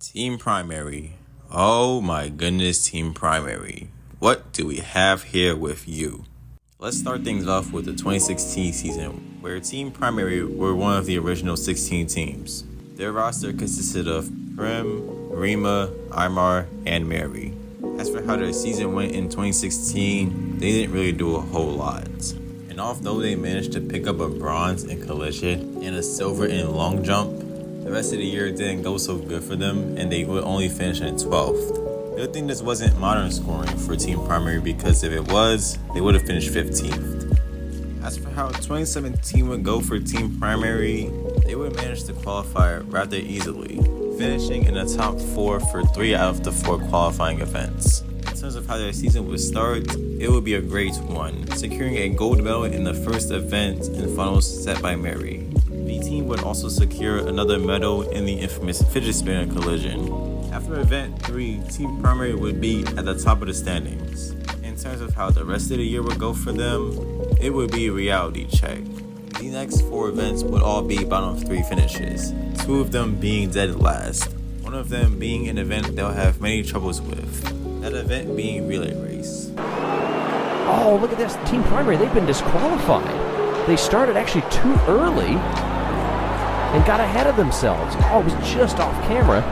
Team Primary. Oh my goodness, Team Primary. What do we have here with you? Let's start things off with the 2016 season, where Team Primary were one of the original 16 teams. Their roster consisted of Prim, Rima, Imar, and Mary. As for how their season went in 2016, they didn't really do a whole lot. And although they managed to pick up a bronze in collision and a silver in long jump, the rest of the year didn't go so good for them, and they would only finish in 12th. Good thing this wasn't modern scoring for Team Primary, because if it was, they would have finished 15th. As for how 2017 would go for Team Primary, they would manage to qualify rather easily, finishing in the top 4 for 3 out of the 4 qualifying events. In terms of how their season would start, it would be a great one, securing a gold medal in the first event and finals set by Mary. The team would also secure another medal in the infamous fidget spinner collision. After event 3, Team Primary would be at the top of the standings. In terms of how the rest of the year would go for them, it would be a reality check. The next 4 events would all be bottom 3 finishes, 2 of them being dead last, one of them being an event they'll have many troubles with, that event being relay race. Oh, look at this. Team Primary, they've been disqualified. They started actually too early and got ahead of themselves. Oh, it was just off camera.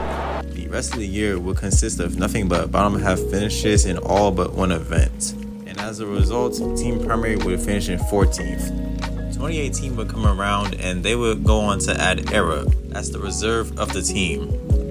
The rest of the year will consist of nothing but bottom half finishes in all but one event. And as a result, Team Primary would finish in 14th. 2018 would come around and they would go on to add Era as the reserve of the team.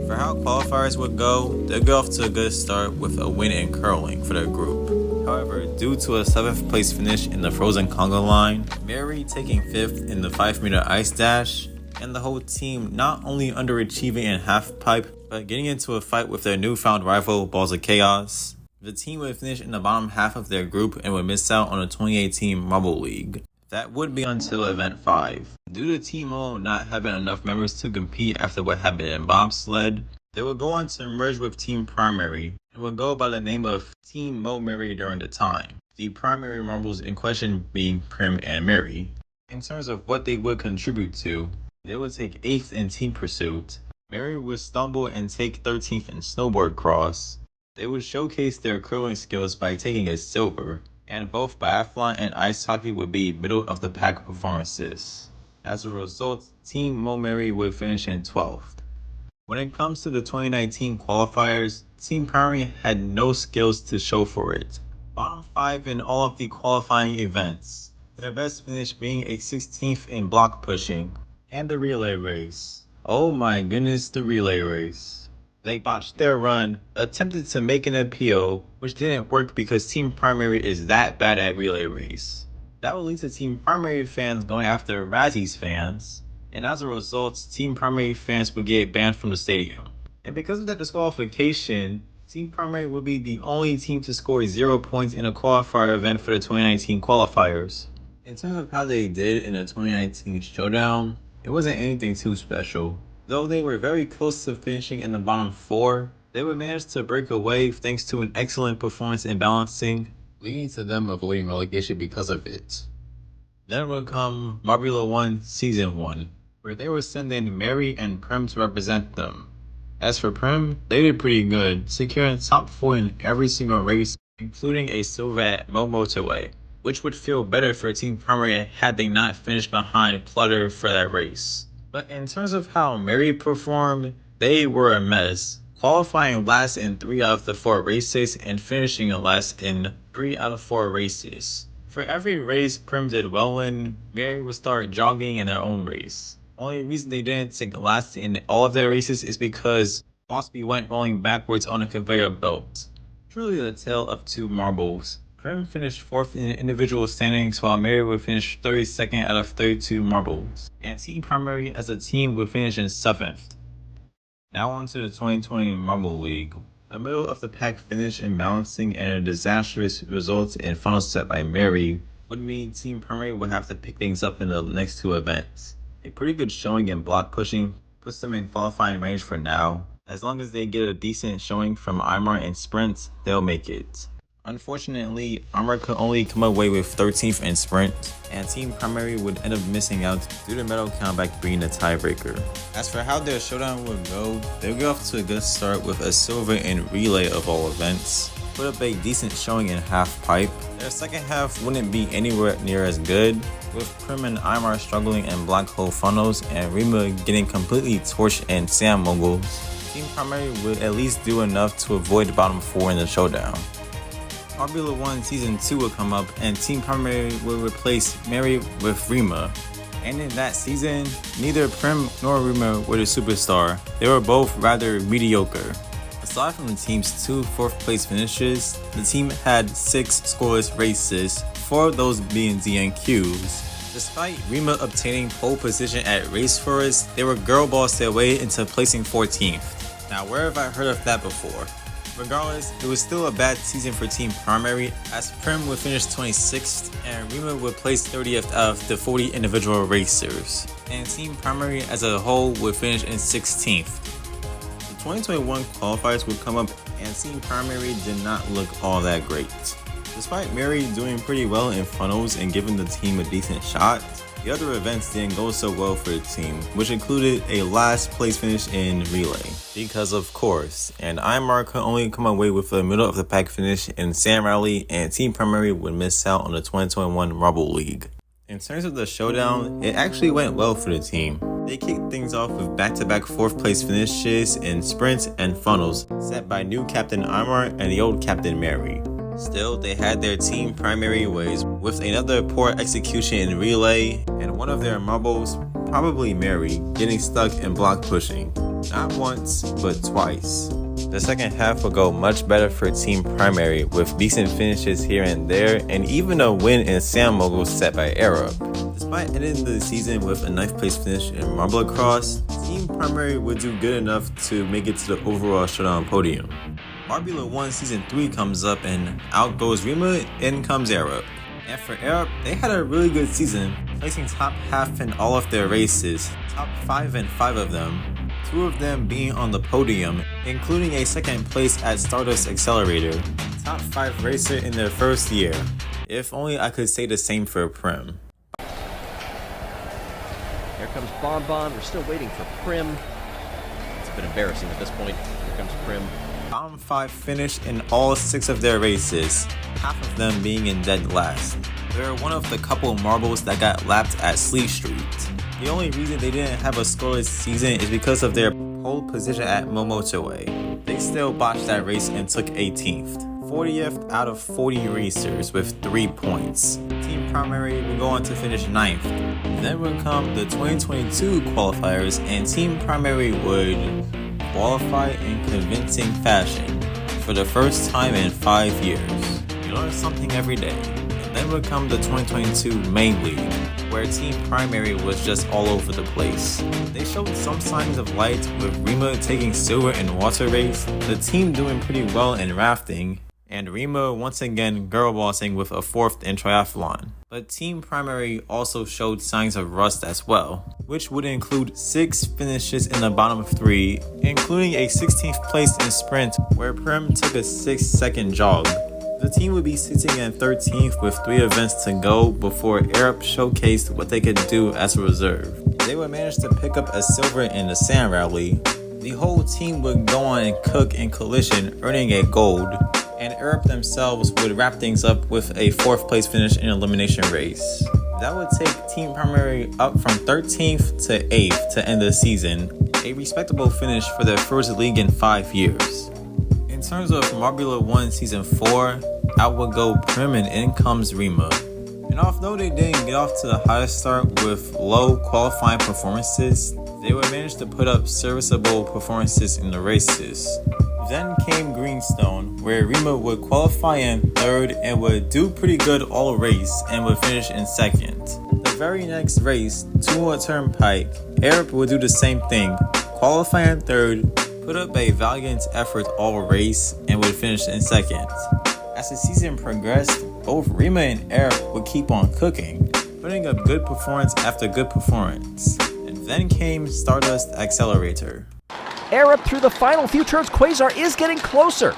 For how qualifiers would go, they'll get off to a good start with a win in curling for their group. However, due to a 7th place finish in the Frozen Conga line, Mary taking 5th in the 5-meter ice dash, and the whole team not only underachieving in halfpipe, but getting into a fight with their newfound rival, Balls of Chaos, the team would finish in the bottom half of their group and would miss out on the 2018 Marble League. That would be until Event 5. Due to Team O not having enough members to compete after what happened in Bobsled, they would go on to merge with Team Primary and would go by the name of Team Mo Mary during the time, the primary marbles in question being Prim and Mary. In terms of what they would contribute to, they would take 8th in Team Pursuit, Mary would stumble and take 13th in Snowboard Cross, they would showcase their curling skills by taking a silver, and both biathlon and ice hockey would be middle of the pack performances. As a result, Team Mo Mary would finish in 12th. When it comes to the 2019 qualifiers, Team Primary had no skills to show for it. Bottom 5 in all of the qualifying events, their best finish being a 16th in block pushing, and the relay race. Oh my goodness, the relay race. They botched their run, attempted to make an appeal, which didn't work because Team Primary is that bad at relay race. That would lead to Team Primary fans going after Razzies fans, and as a result, Team Primary fans would get banned from the stadium. And because of that disqualification, Team Primary would be the only team to score 0 points in a qualifier event for the 2019 qualifiers. In terms of how they did in the 2019 showdown, it wasn't anything too special. Though they were very close to finishing in the bottom 4, they would manage to break away thanks to an excellent performance in balancing, leading to them avoiding relegation because of it. Then would come Marbula One Season 1, where they would send in Mary and Prim to represent them. As for Prim, they did pretty good, securing top 4 in every single race, including a silver at Mo Motorway, which would feel better for Team Primary had they not finished behind Plutter for that race. But in terms of how Mary performed, they were a mess, qualifying last in 3 out of the 4 races and finishing last in 3 out of 4 races. For every race Prim did well in, Mary would start jogging in their own race. Only reason they didn't take last in all of their races is because Bosby went rolling backwards on a conveyor belt. Truly the tale of 2 marbles. Prim finished 4th in individual standings, while Mary would finish 32nd out of 32 marbles, and Team Primary as a team would finish in 7th. Now on to the 2020 Marble League. A middle of the pack finish in balancing and a disastrous result in final set by Mary would mean Team Primary would have to pick things up in the next 2 events. A pretty good showing in block pushing puts them in qualifying range for now. As long as they get a decent showing from Imar and Sprint, they'll make it. Unfortunately, Armor could only come away with 13th in sprint, and Team Primary would end up missing out due to medal countback being the tiebreaker. As for how their showdown would go, they'll get off to a good start with a silver in relay of all events, put up a decent showing in half pipe. Their second half wouldn't be anywhere near as good, with Prim and Imar struggling in black hole funnels and Rima getting completely torched in sand moguls. Team Primary would at least do enough to avoid the bottom 4 in the showdown. Marbula One Season 2 would come up and Team Primary would replace Mary with Rima. And in that season, neither Prim nor Rima were the superstar. They were both rather mediocre. Aside from the team's 2 4th place finishes, the team had 6 scoreless races, 4 of those being DNQs. Despite Rima obtaining pole position at Race Forest, they were girl bossed their way into placing 14th. Now where have I heard of that before? Regardless, it was still a bad season for Team Primary, as Prim would finish 26th and Rima would place 30th out of the 40 individual racers, and Team Primary as a whole would finish in 16th. The 2021 qualifiers would come up and Team Primary did not look all that great. Despite Mary doing pretty well in funnels and giving the team a decent shot, the other events didn't go so well for the team, which included a last place finish in relay. Because of course, and Imar could only come away with a middle of the pack finish in Sand Rally, and Team Primary would miss out on the 2021 Marble League. In terms of the showdown, it actually went well for the team. They kicked things off with back-to-back 4th place finishes in sprints and funnels, set by new Captain Imar and the old Captain Mary. Still, they had their Team Primary ways, with another poor execution in relay, and one of their marbles, probably Mary, getting stuck in block pushing. Not once, but twice. The second half will go much better for Team Primary, with decent finishes here and there, and even a win in Sand Moguls set by Arab. Despite ending the season with a 9th place finish in Marble Cross, Team Primary would do good enough to make it to the overall showdown podium. Marbula One Season 3 comes up and out goes Rima, in comes Arab. And for Arab, they had a really good season, placing top half in all of their races, top 5 in 5 of them, 2 of them being on the podium, including a 2nd place at Stardust Accelerator, top 5 racer in their first year. If only I could say the same for Prim. Here comes Bonbon. We're still waiting for Prim. It's a bit embarrassing at this point. Here comes Prim. Bottom 5 finished in all 6 of their races, half of them being in dead last. They're one of the couple marbles that got lapped at Sleep Street. The only reason they didn't have a scoreless season is because of their pole position at Momotoe. They still botched that race and took 18th, 40th out of 40 racers with 3 points. Team Primary would go on to finish 9th. Then would come the 2022 qualifiers and Team Primary would qualify in convincing fashion for the first time in 5 years. You learn something every day. And then would come the 2022 main league, where Team Primary was just all over the place. They showed some signs of light with Rima taking silver in water race, the team doing pretty well in rafting, and Rima once again girl bossing with a 4th in triathlon. But Team Primary also showed signs of rust as well, which would include 6 finishes in the bottom 3, including a 16th place in sprint where Prim took a 6-second jog. The team would be sitting at 13th with 3 events to go before Arab showcased what they could do as a reserve. They would manage to pick up a silver in the Sand Rally. The whole team would go on and cook in collision, earning a gold, and Arab themselves would wrap things up with a 4th place finish in elimination race. That would take Team Primary up from 13th to 8th to end the season, a respectable finish for their first league in 5 years. In terms of Marbula One Season 4, out would go Prim and in comes Rima. And although they didn't get off to the hottest start with low qualifying performances, they would manage to put up serviceable performances in the races. Then came Greenstone, where Rima would qualify in 3rd and would do pretty good all race and would finish in 2nd. The very next race, Tua Turnpike, Arab would do the same thing, qualify in 3rd, put up a valiant effort all race and would finish in 2nd. As the season progressed, both Rima and Arab would keep on cooking, putting up good performance after good performance. And then came Stardust Accelerator. Arab through the final few turns. Quasar is getting closer.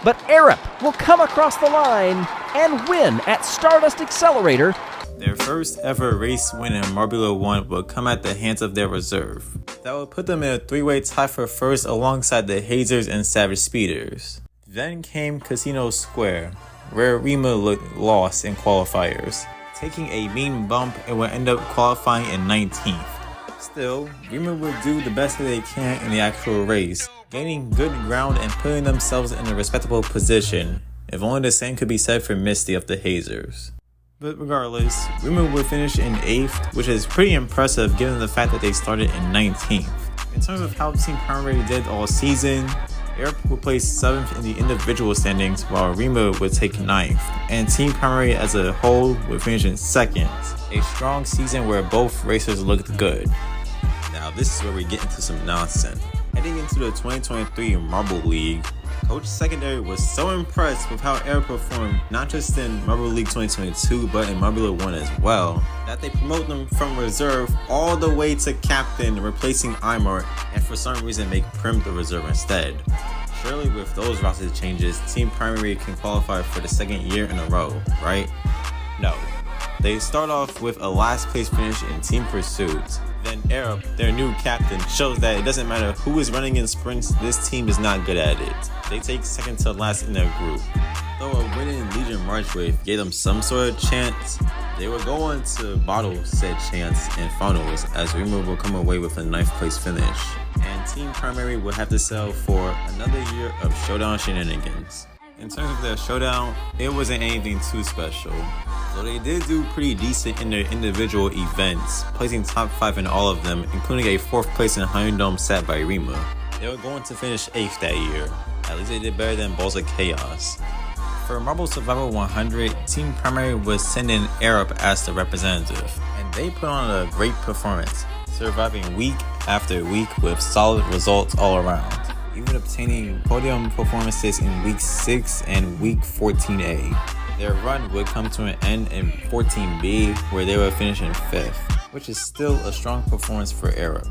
but Arup will come across the line and win at Stardust Accelerator. Their first ever race win in Marbula One will come at the hands of their reserve. That will put them in a three-way tie for first alongside the Hazers and Savage Speeders. Then came Casino Square, where Rima looked lost in qualifiers, taking a mean bump and would end up qualifying in 19th. Still, Rima would do the best that they can in the actual race, gaining good ground and putting themselves in a respectable position, if only the same could be said for Misty of the Hazers. But regardless, Rima would finish in 8th, which is pretty impressive given the fact that they started in 19th. In terms of how Team Primary did all season, Arup would place 7th in the individual standings while Rima would take 9th, and Team Primary as a whole would finish in 2nd. A strong season where both racers looked good. Now this is where we get into some nonsense. Heading into the 2023 Marble League, Coach Secondary was so impressed with how Arup performed not just in Marble League 2022 but in Marbula One as well, that they promote them from reserve all the way to captain, replacing Imar, and for some reason make Prim the reserve instead. Surely with those roster changes, Team Primary can qualify for the 2nd year in a row, right? No. They start off with a last place finish in Team Pursuit. Then Arup, their new captain, shows that it doesn't matter who is running in sprints, this team is not good at it. They take 2nd to last in their group. Though a win in Legion March Wave gave them some sort of chance, they would go on to bottle said chance in finals as Rima will come away with a 9th place finish. And Team Primary will have to settle for another year of showdown shenanigans. In terms of their showdown, it wasn't anything too special. Though they did do pretty decent in their individual events, placing top 5 in all of them, including a 4th place in Iron Dome sat by Rima. They were going to finish 8th that year. At least they did better than Balls of Chaos. For Marble Survival 100, Team Primary was sending Arup as the representative, and they put on a great performance, surviving week after week with solid results all around, even obtaining podium performances in week 6 and week 14A. Their run would come to an end in 14B, where they would finish in 5th, which is still a strong performance for Arup.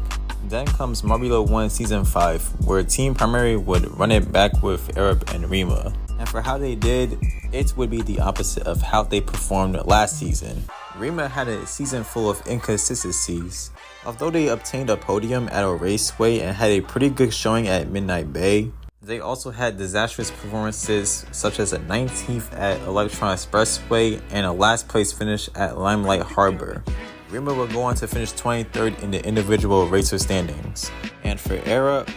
Then comes Marbula One Season 5, where Team Primary would run it back with Arup and Rima. And for how they did, it would be the opposite of how they performed last season. Rima had a season full of inconsistencies. Although they obtained a podium at a raceway and had a pretty good showing at Midnight Bay, they also had disastrous performances such as a 19th at Electron Expressway and a last place finish at Limelight Harbor. Rima will go on to finish 23rd in the individual racer standings. And for Arup,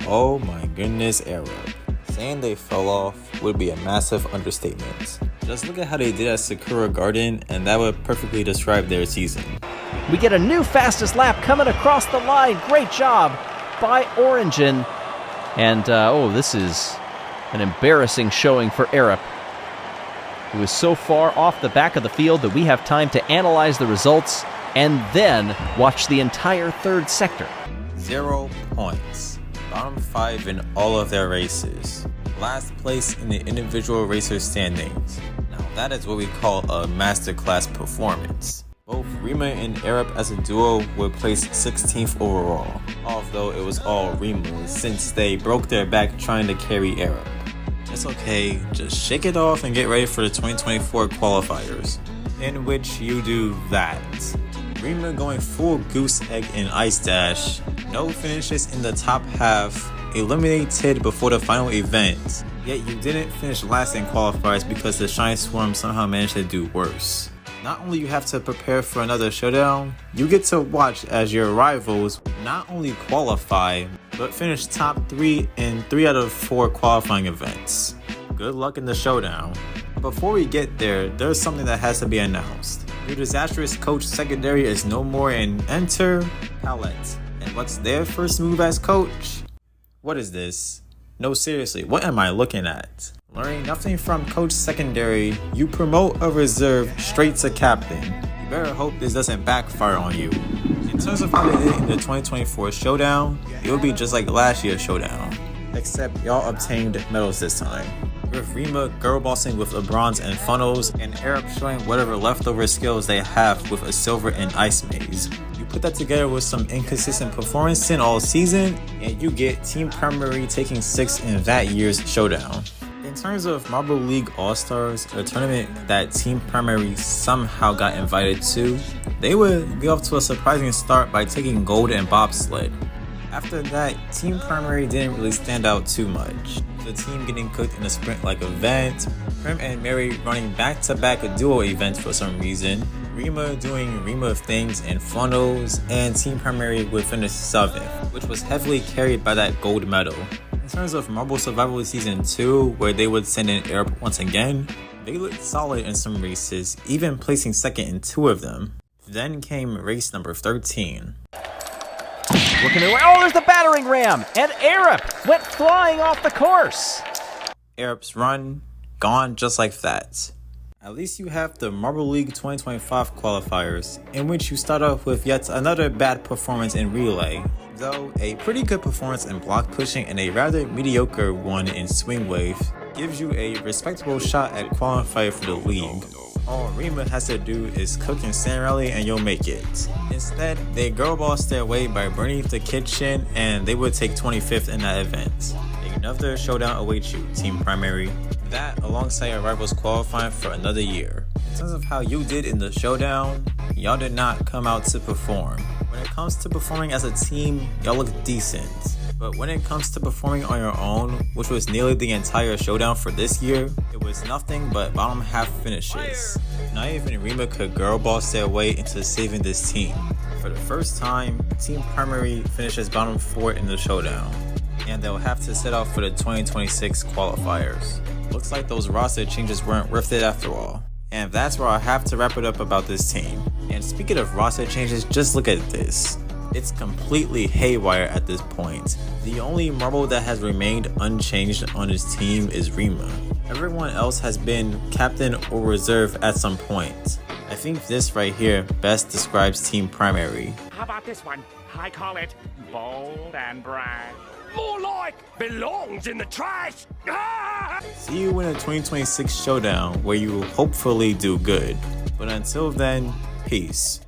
oh my goodness, Arup. Saying they fell off would be a massive understatement. Just look at how they did at Sakura Garden, and that would perfectly describe their season. We get a new fastest lap coming across the line. Great job by Origin. And, this is an embarrassing showing for Arup, who is so far off the back of the field that we have time to analyze the results and then watch the entire 3rd sector. 0 points. Bottom 5 in all of their races. Last place in the individual racer standings. Now that is what we call a masterclass performance. Both Rima and Arup as a duo would place 16th overall, although it was all Rima since they broke their back trying to carry Arup. It's okay, just shake it off and get ready for the 2024 qualifiers, in which you do that. Rima going full goose egg in Ice Dash, no finishes in the top half, eliminated before the final event, yet you didn't finish last in qualifiers because the Shine Swarm somehow managed to do worse. Not only you have to prepare for another showdown, you get to watch as your rivals not only qualify, but finish top 3 in 3 out of 4 qualifying events. Good luck in the showdown. Before we get there, there's something that has to be announced. Your disastrous coach secondary is no more, and enter Palette. And what's their first move as coach? What is this? No, seriously, what am I looking at? Learning nothing from Coach Secondary, you promote a reserve straight to captain. You better hope this doesn't backfire on you. In terms of how they did in the 2024 showdown, it will be just like last year's showdown, except y'all obtained medals this time. With Rima girl bossing with a bronze and funnels, and Arup showing whatever leftover skills they have with a silver and ice maze. You put that together with some inconsistent performance in all season, and you get Team Primary taking 6th in that year's showdown. In terms of Marble League All-Stars, a tournament that Team Primary somehow got invited to, they would get off to a surprising start by taking gold in bobsled. After that, Team Primary didn't really stand out too much. The team getting cooked in a sprint-like event, Prim and Mary running back-to-back duo events for some reason, Rima doing Rima things in funnels, and Team Primary would finish 7th, which was heavily carried by that gold medal. In terms of Marble Survival Season 2, where they would send in Arab once again, they looked solid in some races, even placing 2nd in 2 of them. Then came race number 13. Looking away. Oh, there's the battering ram! And Arab went flying off the course! Arab's run, gone just like that. At least you have the Marble League 2025 qualifiers, in which you start off with yet another bad performance in relay, though a pretty good performance in block pushing and a rather mediocre one in swing wave gives you a respectable shot at qualifying for the league. All Rima has to do is cook in Sand Rally and you'll make it. Instead, they girl bossed their way by burning the kitchen and they would take 25th in that event. Another showdown awaits you, Team Primary. That alongside your rivals qualifying for another year. In terms of how you did in the showdown, y'all did not come out to perform. When it comes to performing as a team, y'all look decent. But when it comes to performing on your own, which was nearly the entire showdown for this year, it was nothing but bottom half finishes. Not even Rima could girl boss their way into saving this team. For the first time, Team Primary finishes bottom 4 in the showdown, and they'll have to set out for the 2026 qualifiers. Looks like those roster changes weren't worth it after all. And that's where I have to wrap it up about this team. And speaking of roster changes, just look at this. It's completely haywire at this point. The only marble that has remained unchanged on his team is Rima. Everyone else has been captain or reserve at some point. I think this right here best describes Team Primary. How about this one? I call it bold and bright. More like belongs in the trash. Ah! See you in a 2026 showdown where you will hopefully do good. But until then, peace.